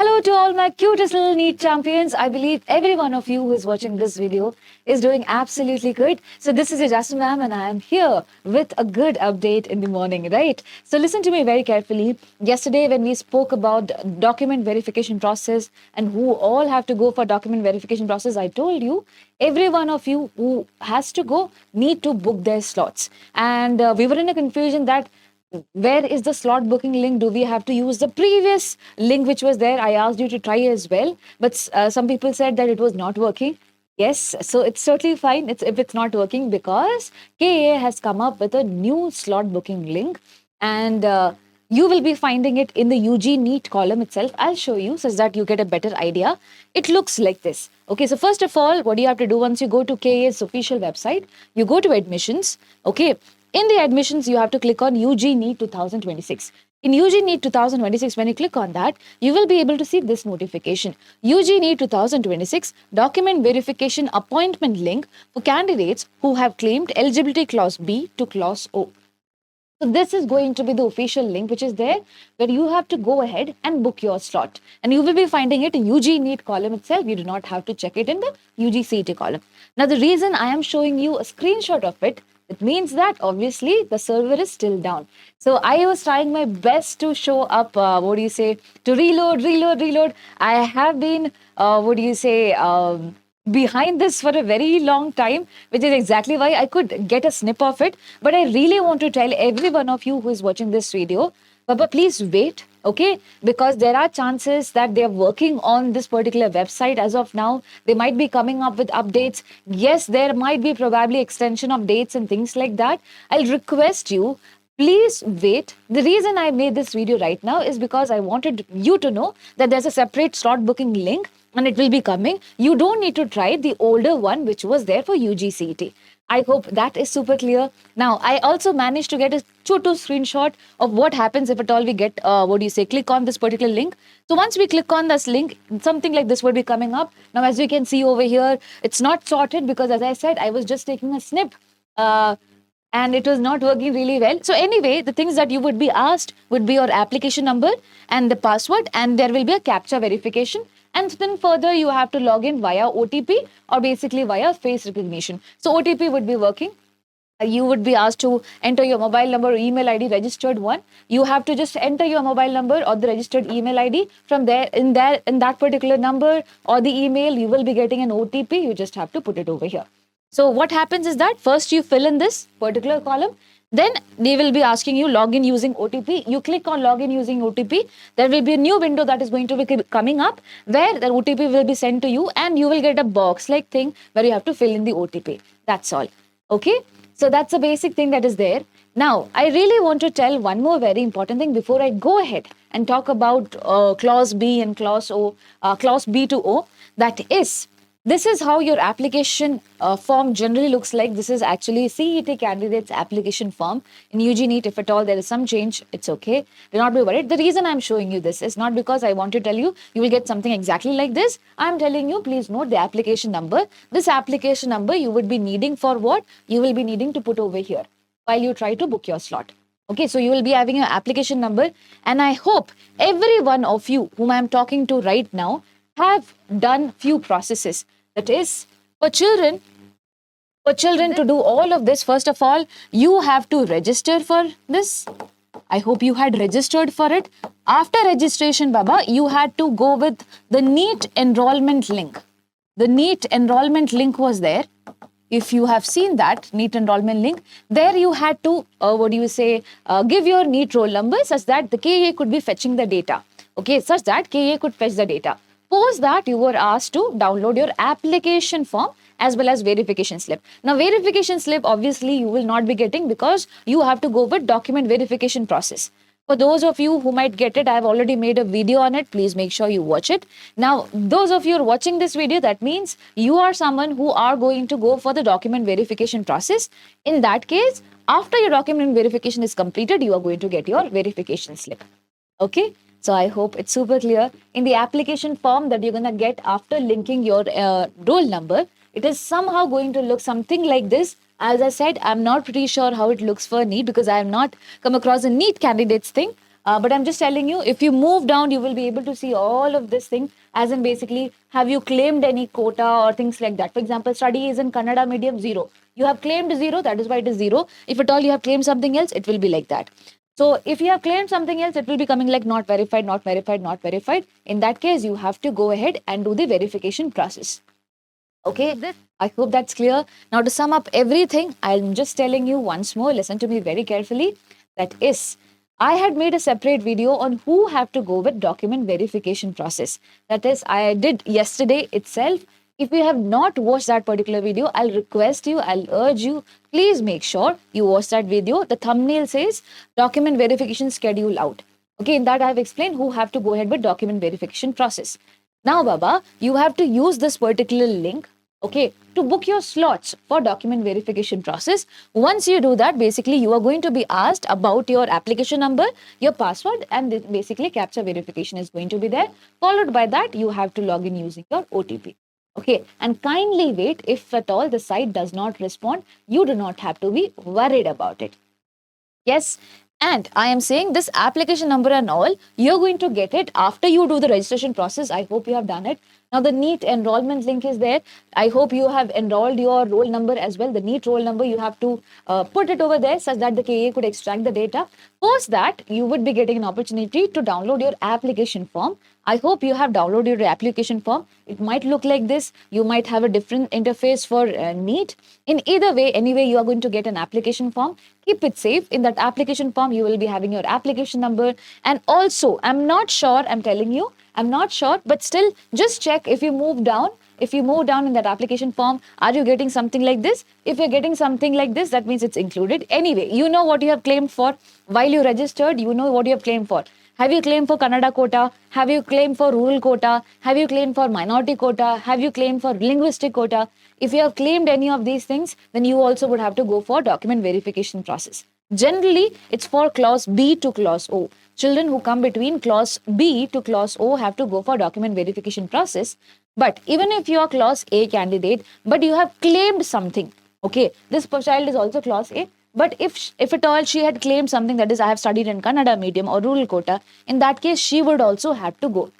Hello to all my cutest little NEET champions. I believe every one of you who is watching this video is doing absolutely good. So this is your Jasmine Ma'am and I am here with a good update in the morning, right? So listen to me very carefully. Yesterday when we spoke about document verification process and who all have to go for document verification process, I told you every one of you who has to go need to book their slots. And we were in a confusion that where is the slot booking link? Do we have to use the previous link which was there? I asked you to try as well, but some people said that it was not working. Yes, so it's totally fine if it's not working because KEA has come up with a new slot booking link and you will be finding it in the UG NEET column itself. I'll show you so that you get a better idea. It looks like this. Okay, so first of all, what do you have to do once you go to KEA's official website? You go to admissions. Okay, in the admissions, you have to click on UG NEET 2026. In UG NEET 2026, when you click on that, you will be able to see this notification. UG NEET 2026 document verification appointment link for candidates who have claimed eligibility clause B to clause O. So this is going to be the official link which is there where you have to go ahead and book your slot. And you will be finding it in UG NEET column itself. You do not have to check it in the UG CET column. Now the reason I am showing you a screenshot of it, it means that obviously the server is still down. So I was trying my best to show up, to reload. I have been, behind this for a very long time, which is exactly why I could get a snip of it. But I really want to tell every one of you who is watching this video, Baba, please wait, okay? Because there are chances that they are working on this particular website as of now. They might be coming up with updates. Yes, there might be probably extension of dates and things like that. I'll request you, please wait. The reason I made this video right now is because I wanted you to know that there's a separate slot booking link and it will be coming. You don't need to try the older one which was there for UGCET. I hope that is super clear. Now, I also managed to get a photo screenshot of what happens if at all we get, click on this particular link. So once we click on this link, something like this will be coming up. Now, as you can see over here, it's not sorted because as I said, I was just taking a snip. And it was not working really well. So anyway, the things that you would be asked would be your application number and the password, and there will be a CAPTCHA verification. And then further, you have to log in via OTP or basically via face recognition. So OTP would be working. You would be asked to enter your mobile number or email ID, registered one. You have to just enter your mobile number or the registered email ID. From there, in that particular number or the email, you will be getting an OTP. You just have to put it over here. So what happens is that first you fill in this particular column. Then they will be asking you login using OTP. You click on login using OTP. There will be a new window that is going to be coming up where the OTP will be sent to you and you will get a box like thing where you have to fill in the OTP. That's all. Okay. So that's the basic thing that is there. Now, I really want to tell one more very important thing before I go ahead and talk about clause B and clause O, clause B to O. That is, this is how your application form generally looks like. This is actually CET candidate's application form. In UG NEET, if at all there is some change, it's okay. Do not be worried. The reason I'm showing you this is not because I want to tell you you will get something exactly like this. I'm telling you, please note the application number. This application number you would be needing for what? You will be needing to put over here while you try to book your slot. Okay, so you will be having your application number. And I hope every one of you whom I'm talking to right now have done few processes. That is, for children to do all of this, first of all, you have to register for this. I hope you had registered for it. After registration, Baba, you had to go with the NEET enrollment link. The NEET enrollment link was there. If you have seen that NEET enrollment link, there you had to, give your NEET roll number such that the KEA could be fetching the data. Okay, such that KEA could fetch the data. Post that, you were asked to download your application form as well as verification slip. Now, verification slip, obviously, you will not be getting because you have to go with document verification process. For those of you who might get it, I have already made a video on it. Please make sure you watch it. Now, those of you who are watching this video, that means you are someone who are going to go for the document verification process. In that case, after your document verification is completed, you are going to get your verification slip. Okay? So I hope it's super clear. In the application form that you're going to get after linking your roll number, it is somehow going to look something like this. As I said, I'm not pretty sure how it looks for NEET because I have not come across a NEET candidates thing. But I'm just telling you, if you move down, you will be able to see all of this thing, as in basically, have you claimed any quota or things like that. For example, study is in Kannada medium, 0. You have claimed 0, that is why it is 0. If at all you have claimed something else, it will be like that. So if you have claimed something else, it will be coming like not verified, not verified, not verified. In that case, you have to go ahead and do the verification process. Okay, I hope that's clear. Now, to sum up everything, I'm just telling you once more, listen to me very carefully. That is, I had made a separate video on who have to go with document verification process. That is, I did yesterday itself. If you have not watched that particular video, I'll request you, I'll urge you, please make sure you watch that video. The thumbnail says document verification schedule out. Okay, in that I've explained who have to go ahead with document verification process. Now, Baba, you have to use this particular link, okay, to book your slots for document verification process. Once you do that, basically, you are going to be asked about your application number, your password, and basically captcha verification is going to be there. Followed by that, you have to log in using your OTP. Okay, and kindly wait. If at all the site does not respond, you do not have to be worried about it. Yes. And I am saying this application number and all, you're going to get it after you do the registration process. I hope you have done it. Now, the NEET enrollment link is there. I hope you have enrolled your roll number as well. The NEET roll number, you have to put it over there such that the KEA could extract the data. Post that, you would be getting an opportunity to download your application form. I hope you have downloaded your application form. It might look like this. You might have a different interface for NEET. In either way, anyway, you are going to get an application form. Keep it safe. In that application form, you will be having your application number. And also, I'm not sure, I'm telling you, I'm not sure, but still just check if you move down. If you move down in that application form, are you getting something like this? If you're getting something like this, that means it's included. Anyway, you know what you have claimed for. While you registered, you know what you have claimed for. Have you claimed for Kannada quota? Have you claimed for rural quota? Have you claimed for minority quota? Have you claimed for linguistic quota? If you have claimed any of these things, then you also would have to go for document verification process. Generally, it's for clause B to clause O. Children who come between clause B to clause O have to go for document verification process. But even if you are clause A candidate, but you have claimed something, okay, this child is also clause A. But if at all she had claimed something, that is, I have studied in Kannada medium or rural quota, in that case, she would also have to go.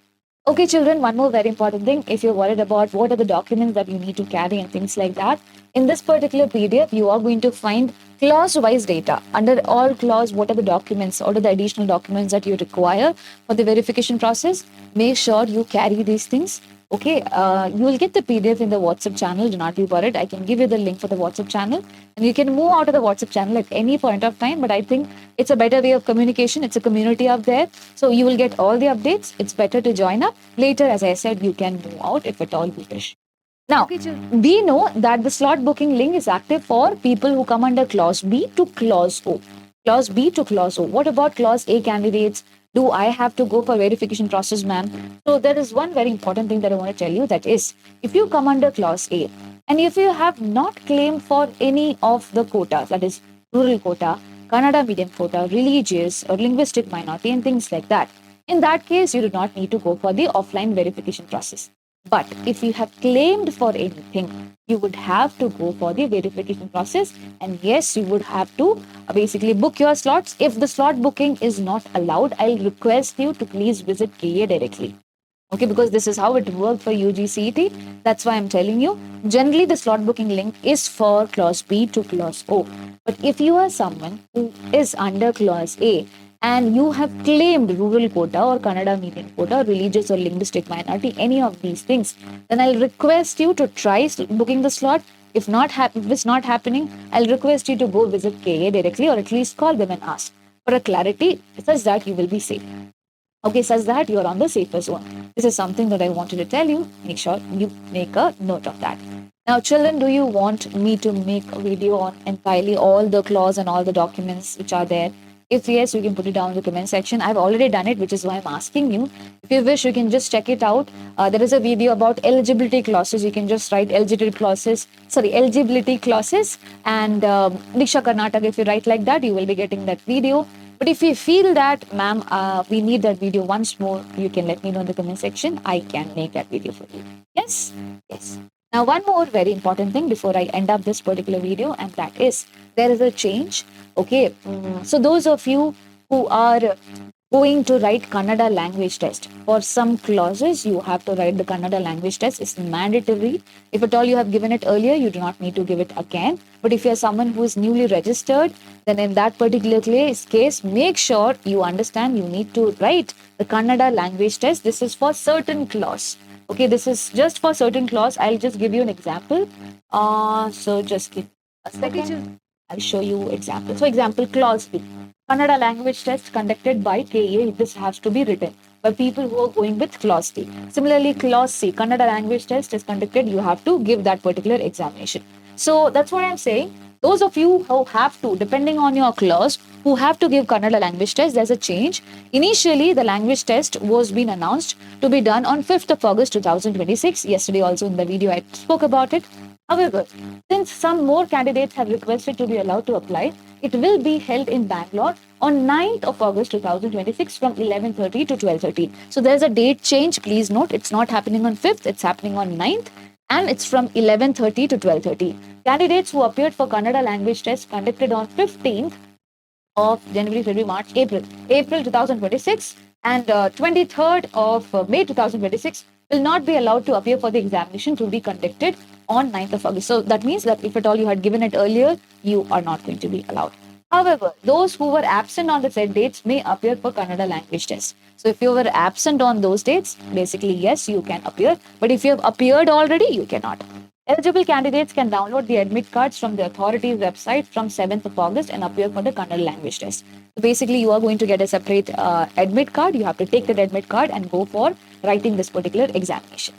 Okay, children, one more very important thing. If you're worried about what are the documents that you need to carry and things like that, in this particular PDF, you are going to find clause-wise data. Under all clause, what are the documents, what are the additional documents that you require for the verification process? Make sure you carry these things. Okay, you will get the PDF in the WhatsApp channel. Do not be worried. I can give you the link for the WhatsApp channel, and you can move out of the WhatsApp channel at any point of time. But I think it's a better way of communication. It's a community out there, so you will get all the updates. It's better to join up. Later, as I said, you can move out if at all you wish. Now, we know that the slot booking link is active for people who come under clause B to clause O. Clause B to clause O. What about clause A candidates? Do I have to go for verification process, ma'am? So there is one very important thing that I want to tell you, that is, if you come under clause A and if you have not claimed for any of the quotas, that is rural quota, Kannada medium quota, religious or linguistic minority and things like that, in that case, you do not need to go for the offline verification process. But if you have claimed for anything, you would have to go for the verification process. And yes, you would have to basically book your slots. If the slot booking is not allowed, I'll request you to please visit KEA directly. Okay, because this is how it worked for UGCET. That's why I'm telling you. Generally, the slot booking link is for clause B to clause O. But if you are someone who is under clause A, and you have claimed rural quota or Kannada medium quota, religious or linguistic minority, any of these things, then I'll request you to try booking the slot. If it's not happening, I'll request you to go visit KEA directly, or at least call them and ask for a clarity such that you will be safe. Okay, such that you're on the safer zone. This is something that I wanted to tell you. Make sure you make a note of that. Now, children, do you want me to make a video on entirely all the clause and all the documents which are there? If yes, you can put it down in the comment section. I've already done it, which is why I'm asking you. If you wish, you can just check it out. There is a video about eligibility clauses. You can just write eligibility clauses and Deeksha Karnataka. If you write like that, you will be getting that video. But if you feel that, ma'am, we need that video once more, you can let me know in the comment section. I can make that video for you. Yes? Yes. Now, one more very important thing before I end up this particular video, and that is there is a change. Okay. So those of you who are going to write Kannada language test. For some clauses, you have to write the Kannada language test. It's mandatory. If at all you have given it earlier, you do not need to give it again. But if you're someone who is newly registered, then in that particular case, make sure you understand you need to write the Kannada language test. This is for certain clause. Okay, this is just for certain clause. I'll just give you an example. So just give a second. I'll show you example. So example clause B. Kannada language test conducted by KEA. This has to be written by people who are going with clause D. Similarly, clause C. Kannada language test is conducted. You have to give that particular examination. So that's what I'm saying. Those of you who have to, depending on your clause, who have to give Kannada language test, there's a change. Initially, the language test was being announced to be done on 5th of August 2026. Yesterday also in the video I spoke about it. However, since some more candidates have requested to be allowed to apply, it will be held in Bangalore on 9th of August 2026 from 11:30 to 12:30. So there's a date change. Please note, it's not happening on 5th, it's happening on 9th. And it's from 11:30 to 12:30. Candidates who appeared for Kannada language test conducted on 15th of January, February, March, April 2026 and 23rd of May 2026 will not be allowed to appear for the examination to be conducted on 9th of August. So that means that if at all you had given it earlier, you are not going to be allowed. However, those who were absent on the said dates may appear for Kannada language test. So if you were absent on those dates, basically yes, you can appear. But if you have appeared already, you cannot. Eligible candidates can download the admit cards from the authorities' website from 7th of August and appear for the Kannada language test. So basically, you are going to get a separate admit card. You have to take that admit card and go for writing this particular examination.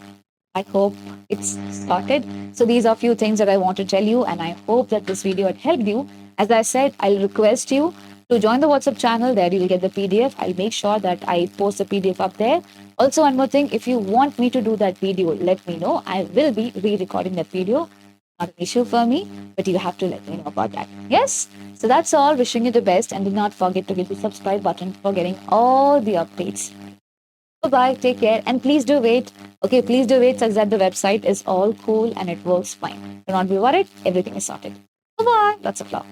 I hope it's sorted. So these are a few things that I want to tell you, and I hope that this video had helped you. As I said, I'll request you to join the WhatsApp channel. There you will get the PDF. I'll make sure that I post the PDF up there. Also, one more thing, if you want me to do that video, let me know. I will be re-recording that video. Not an issue for me, but you have to let me know about that. Yes? So that's all. Wishing you the best, and do not forget to hit the subscribe button for getting all the updates. Bye-bye. Take care. And please do wait. Okay, please do wait such that the website is all cool and it works fine. Do not be worried. Everything is sorted. Bye-bye. Lots of love.